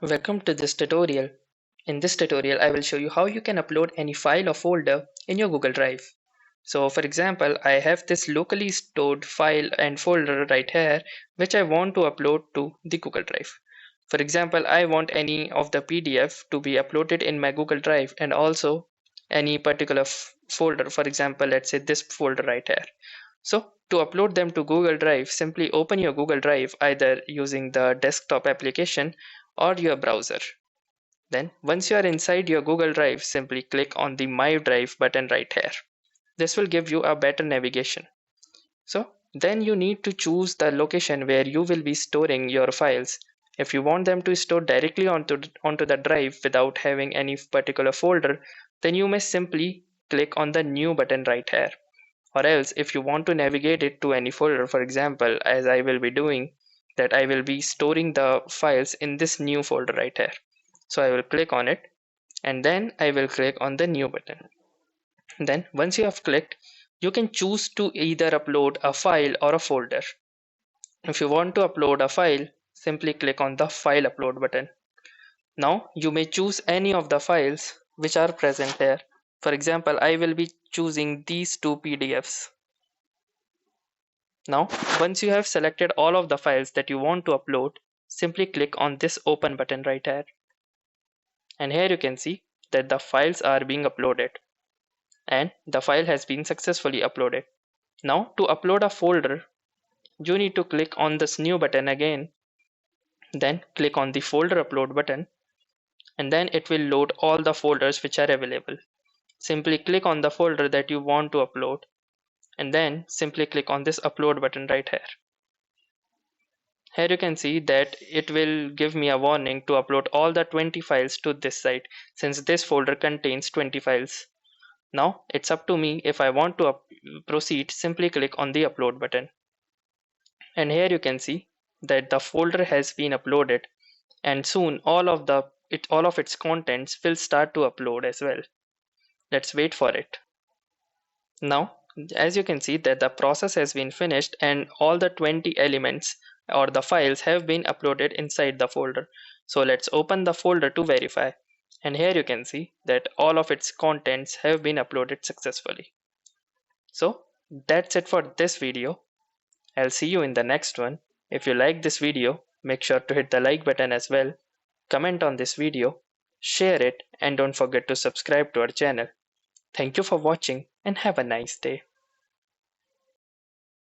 Welcome to this tutorial. In this tutorial, I will show you how you can upload any file or folder in your Google Drive. So for example, I have this locally stored file and folder right here, which I want to upload to the Google Drive. For example, I want any of the PDF to be uploaded in my Google Drive and also any particular folder. For example, let's say this folder right here. So to upload them to Google Drive, simply open your Google Drive either using the desktop application or your browser. Then once you are inside your Google Drive, simply click on the My Drive button right here. This will give you a better navigation. So then you need to choose the location where you will be storing your files. If you want them to store directly onto the drive without having any particular folder, then you may simply click on the New button right here. Or else if you want to navigate it to any folder, for example, as I will be doing, that I will be storing the files in this new folder right here. So I will click on it and then I will click on the New button. Then once you have clicked, you can choose to either upload a file or a folder. If you want to upload a file, simply click on the File Upload button. Now you may choose any of the files which are present here. For example, I will be choosing these two PDFs. Now, once you have selected all of the files that you want to upload, simply click on this Open button right here. And here you can see that the files are being uploaded. And the file has been successfully uploaded. Now, to upload a folder, you need to click on this New button again. Then click on the Folder Upload button. And then it will load all the folders which are available. Simply click on the folder that you want to upload. And then simply click on this Upload button right here. Here you can see that it will give me a warning to upload all the 20 files to this site, since this folder contains 20 files. Now it's up to me. If I want to proceed, simply click on the Upload button. And here you can see that the folder has been uploaded, and soon all of its contents will start to upload as well. Let's wait for it. Now, as you can see that the process has been finished and all the 20 elements or the files have been uploaded inside the folder. So let's open the folder to verify. And here you can see that all of its contents have been uploaded successfully. So that's it for this video. I'll see you in the next one. If you like this video, make sure to hit the like button as well. Comment on this video, share it, and don't forget to subscribe to our channel. Thank you for watching and have a nice day.